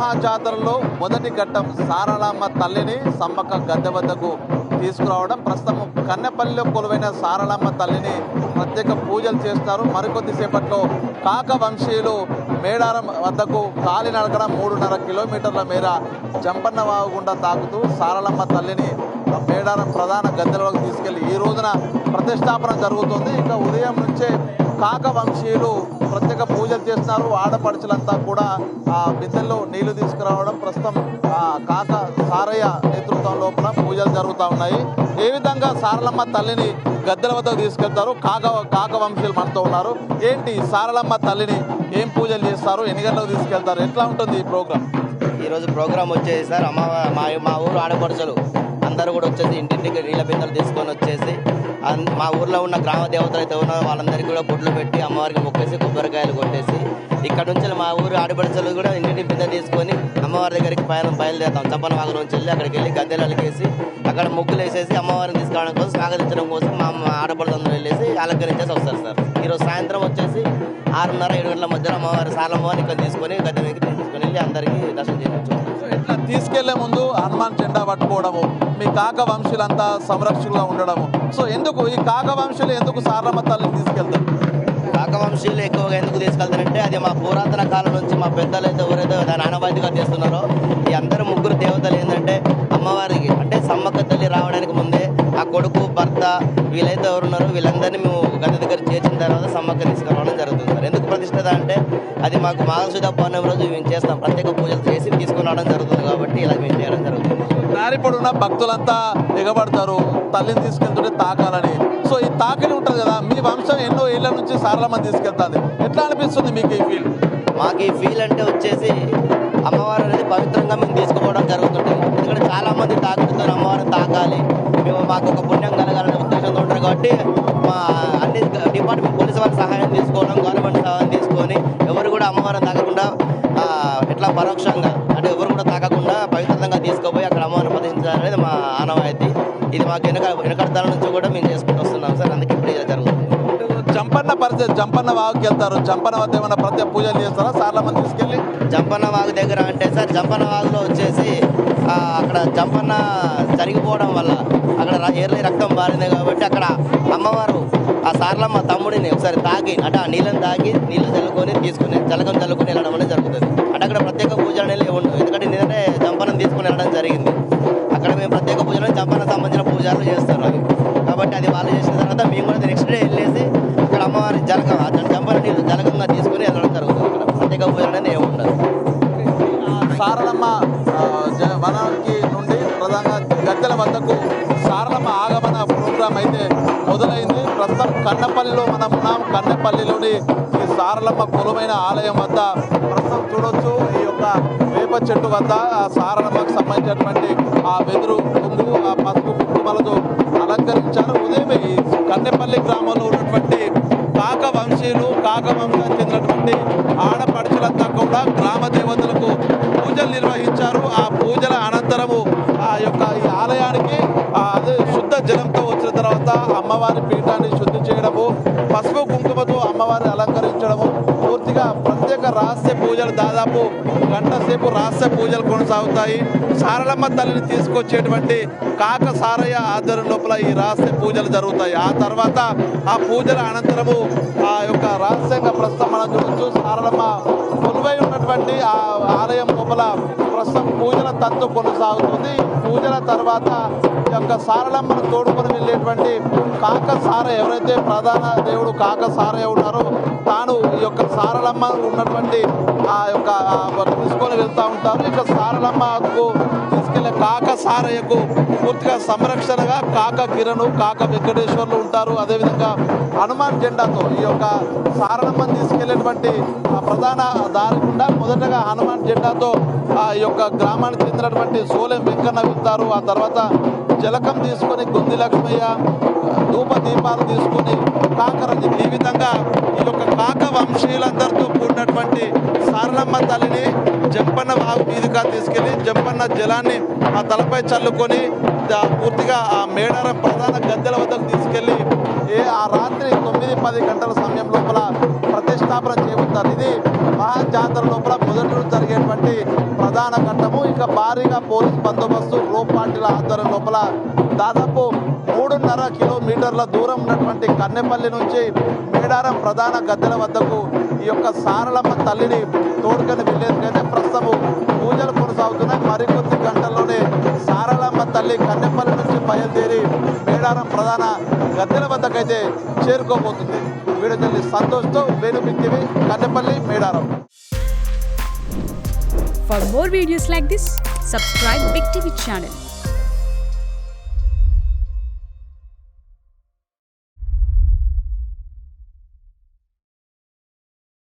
మహాజాతరలో మొదటి ఘట్టం సారళమ్మ తల్లిని సమ్మక్క గద్దె వద్దకు తీసుకురావడం. ప్రస్తుతం కన్నెపల్లిలో కొలువైన సారళమ్మ తల్లిని ప్రత్యేక పూజలు చేస్తారు. మరికొద్దిసేపట్లో కాక వంశీయులు మేడారం వద్దకు కాలినడకన 3.5 కిలోమీటర్ల మేర జంపన్న వాగు గుండా తాకుతూ సారళమ్మ తల్లిని మేడారం ప్రధాన గద్దెలకు తీసుకెళ్లి ఈ రోజున ప్రతిష్టాపన జరుగుతుంది. ఇక ఉదయం నుంచే కాక వంశీయులు ప్రత్యేక పూజలు చేస్తున్నారు. ఆడపడుచులంతా కూడా ఆ బిందెల్లో నీళ్లు తీసుకురావడం, ప్రస్తుతం కాక సారయ్య నేతృత్వం లోపల పూజలు జరుగుతూ ఉన్నాయి. ఏ విధంగా సారళమ్మ తల్లిని గద్దెల వద్దకు తీసుకెళ్తారు కాక వంశీయులు మనతో ఉన్నారు. ఏంటి సారళమ్మ తల్లిని ఏం పూజలు చేస్తారు, ఎన్ని గంటలకు తీసుకెళ్తారు, ఎట్లా ఉంటుంది ఈ ప్రోగ్రామ్? ఈరోజు ప్రోగ్రామ్ వచ్చేసి సార్ మా ఊరు ఆడపడుచులు అందరూ కూడా వచ్చేసి ఇంటింటికి నీళ్ళ బిందెలు తీసుకొని వచ్చేసి మా ఊర్లో ఉన్న గ్రామ దేవతలు అయితే ఉన్నారో వాళ్ళందరికీ కూడా బొట్లు పెట్టి అమ్మవారికి మొక్కేసి కొబ్బరికాయలు కొట్టేసి ఇక్కడ నుంచి మా ఊరు ఆడపడుచులు కూడా ఇంటింటి బిందె తీసుకొని అమ్మవారి దగ్గరికి బయలుదేరుతాం. చంపన వాగు నుంచి వెళ్ళి అక్కడికి వెళ్ళి గద్దెలు అలికేసి అక్కడ ముగ్గులు వేసేసి అమ్మవారిని తీసుకురావడం కోసం స్వాగతించడం కోసం మా ఆడపడుచులందరూ వెళ్ళేసి అలంకరించేసి వస్తారు సార్. ఈరోజు సాయంత్రం వచ్చేసి 6:30-7 గంటల మధ్యలో అమ్మవారి సారమ్మవారిని ఇక్కడ తీసుకొని గద్దె మీద తీసుకొని వెళ్ళి అందరికీ దర్శనం చేయవచ్చు. ఇట్లా తీసుకెళ్లే ముందు హనుమాన్ జెండా పట్టుకోవడము, మీ కాక వంశీయులంతా సంరక్షకులుగా ఉండడము. సో ఎందుకు ఈ కాక వంశీయులు ఎందుకు సారళమ్మ తల్లిని తీసుకెళ్తారు? కాక వంశీయులు ఎక్కువగా ఎందుకు తీసుకెళ్తారంటే అది మా పురాతన కాలం నుంచి మా పెద్దలు అయితే ఎవరైతే దాని ఆనవాయితీగా చేస్తున్నారో ఈ అందరూ ముగ్గురు దేవతలు ఏంటంటే అమ్మవారికి అంటే సమ్మక్క తల్లి రావడానికి ముందే ఆ కొడుకు భర్త వీళ్ళైతే ఎవరున్నారో వీళ్ళందరినీ మేము గద్దె దగ్గర చేర్చిన తర్వాత సమ్మక్క తీసుకురావడం జరుగుతుంది సార్. ఎందుకు ప్రతిష్ఠత అంటే అది మాకు మాఘశుద్ధ పౌర్ణమి రోజు మేము చేస్తాం, ప్రత్యేక పూజలు చేసి తీసుకుని రావడం జరుగుతుంది కాబట్టి ఇలా మేము చేయడం జరుగుతుంది. దారిపడున్న భక్తులంతా ఎగబడతారు తల్లిని తీసుకెళ్తుంటే తాకాలని. సో ఈ తాకిడి ఉంటుంది కదా, మీ వంశం ఎన్నో ఏళ్ల నుంచి సారళమ్మ తీసుకెళ్తాది, ఎట్లా అనిపిస్తుంది మీకు ఈ ఫీల్? మాకు ఈ ఫీల్ అంటే వచ్చేసి అమ్మవారు అనేది పవిత్రంగా మేము తీసుకోవడం జరుగుతుంటుంది. ఎందుకంటే చాలామంది తాకుతుంటారు, అమ్మవారిని తాకాలి, మేము మాకు ఒక పుణ్యం కలగాలనే ఉద్దేశంతో ఉంటారు కాబట్టి మా అన్ని డిపార్ట్మెంట్ పోలీసు వారి సహాయం తీసుకోవడం, గవర్నమెంట్ సహాయం తీసుకొని ఎవరు కూడా అమ్మవారిని తాకకుండా ఎట్లా పరోక్షంగా అంటే ఎవరు కూడా తాకకుండా పవిత్రంగా తీసుకుపోయి అక్కడ అమ్మవారిని ప్రదర్శించాలనేది మా ఆనవాయితీ. ఇది మాకు వెనకడతల నుంచి కూడా మేము చేసుకుంటూ వస్తున్నాం సార్. అందుకే ఇప్పుడు ఇలా జరుగుతుంది. జంపన్న వాగుకి వెళ్తారు, జంపన్న వద్ద ఏమైనా ప్రత్యేక పూజలు చేస్తారా సారళమ్మని తీసుకెళ్ళి? జంపన్న వాగు దగ్గర అంటే సార్ జంపన్న వాగులో వచ్చేసి అక్కడ జంపన్న జరిగిపోవడం వల్ల అక్కడ ఎర్ర రక్తం బారింది కాబట్టి అక్కడ అమ్మవారు ఆ సారళమ్మ తమ్ముడిని ఒకసారి తాగి అంటే ఆ నీళ్ళని తాగి నీళ్ళు చల్లుకొని తీసుకుని జలకం చల్లుకొని వెళ్ళడం అనేది జరుగుతుంది. అంటే అక్కడ ప్రత్యేక పూజలు అనేది ఉండవు, ఎందుకంటే నేనే జంపనం తీసుకుని వెళ్ళడం జరిగింది. అక్కడ మేము ప్రత్యేక పూజలు జంపన సంబంధించిన పూజలు చేస్తారు అది కాబట్టి అది వాళ్ళు చేసిన తర్వాత మేము కూడా నెక్స్ట్ డే వెళ్ళేసి అక్కడ అమ్మవారి జంపన నీళ్ళు జలకంగా తీసుకుని వెళ్ళడం జరుగుతుంది. అక్కడ ప్రత్యేక పూజలు అనేది ఏమి ఉండదు. సారళమ్మ వనానికి నుండి ప్రధానంగా గద్దెల వద్దకు సారళమ్మ ఆగమన ప్రోగ్రాం అయితే మొదలైంది. ప్రస్తుతం కన్నెపల్లిలో మనం ఉన్నాం. కన్నెపల్లిలోని ఈ సారళమ్మ కొలువైన ఆలయం వద్ద ప్రస్తుతం చూడొచ్చు ఈ యొక్క వేప చెట్టు వద్ద ఆ సారళమ్మకు సంబంధించినటువంటి ఆ వెదురు కొంగు ఆ పసుపు కుంకుమలతో అలంకరించారు. ఉదయం ఈ కన్నెపల్లి గ్రామంలో ఉన్నటువంటి కాక వంశీయులు కాక వంశానికి చెందినటువంటి ఆడపడుచులంతా కూడా గ్రామ దేవతలకు పూజలు నిర్వహించారు. ఆ పూజల అనంతరము ఆ యొక్క ఈ ఆలయానికి అదే శుద్ధ జలంతో వచ్చిన తర్వాత అమ్మవారి పీఠాన్ని శుద్ధి చేయడము, పసుపు కుంకుమతో అమ్మవారిని అలంకరించడము, పూర్తిగా ప్రత్యేక రహస్య పూజలు దాదాపు గంట సేపు రహస్య పూజలు కొనసాగుతాయి. సారళమ్మ తల్లిని తీసుకొచ్చేటువంటి కాక సారయ్య ఆధ్వర్యం లోపల ఈ రహస్య పూజలు జరుగుతాయి. ఆ తర్వాత ఆ పూజల అనంతరము ఆ యొక్క రహస్యంగా ప్రస్తుతం మనం చూడొచ్చు సారళమ్మ కొలువై ఉన్నటువంటి ఆ ఆలయం లోపల ప్రస్తుతం పూజల తంతు కొనసాగుతుంది. పూజల తర్వాత ఈ యొక్క సారళమ్మను తోడుకొని వెళ్ళేటువంటి కాక సారయ్య ఎవరైతే ప్రధాన దేవుడు కాక సారయ్య ఉన్నారో తాను ఈ యొక్క సారళమ్మ ఉన్నటువంటి ఆ యొక్క తీసుకొని వెళ్తూ ఉంటారు. ఇక సారళమ్మకు తీసుకెళ్లే కాక సారయ్యకు పూర్తిగా సంరక్షణగా కాక కిరణ్ కాక వెంకటేశ్వర్లు ఉంటారు. అదేవిధంగా హనుమాన్ జెండాతో ఈ యొక్క సారళమ్మని తీసుకెళ్లేటువంటి ప్రధాన దారి గుండా మొదటగా హనుమాన్ జెండాతో ఈ యొక్క గ్రామానికి చెందినటువంటి సోలెం వెంకన్న వెళ్తారు. ఆ తర్వాత జలకం తీసుకొని గొంది లక్ష్మయ్య ధూప దీపాలు తీసుకొని కాకరంజిత్ ఈ విధంగా ఈ యొక్క కాక వంశీయులందరితో కూడినటువంటి సారళమ్మ తల్లిని జంపన్న వాగు మీదుగా తీసుకెళ్లి జంపన్న జలాన్ని ఆ తలపై చల్లుకొని పూర్తిగా ఆ మేడారం ప్రధాన గద్దెల వద్దకు తీసుకెళ్లి ఆ రాత్రి 9-10 గంటల సమయం లోపల ప్రతిష్టాపన చేయబోతారు. ఇది మహాజాతర లోపల మొదటి రోజు జరిగేటువంటి ప్రధాన ఘట్టము. ఇక భారీగా పోలీస్ బందోబస్తు రోప్ పార్టీల ఆధ్వర్యం లోపల దాదాపు 3.5 కిలోమీటర్ల దూరం ఉన్నటువంటి కన్నెపల్లి నుంచి మేడారం ప్రధాన గద్దెల వద్దకు ఈ యొక్క సారలమ్మ తల్లిని తోడుకొని వెళ్ళేందుకైతే ప్రస్తుతము పూజలు కొనసాగుతున్నాయి. మరికొద్ది గంటల్లోనే సారలమ్మ తల్లి కన్నెపల్లి నుంచి బయలుదేరి మేడారం ప్రధాన గద్దెల వద్దకైతే చేరుకోబోతుంది. వీడియో తల్లి సంతోష్తో వేణుబిక్తివి, Kannepalli, Medaram. For more videos like this, subscribe Big TV channel.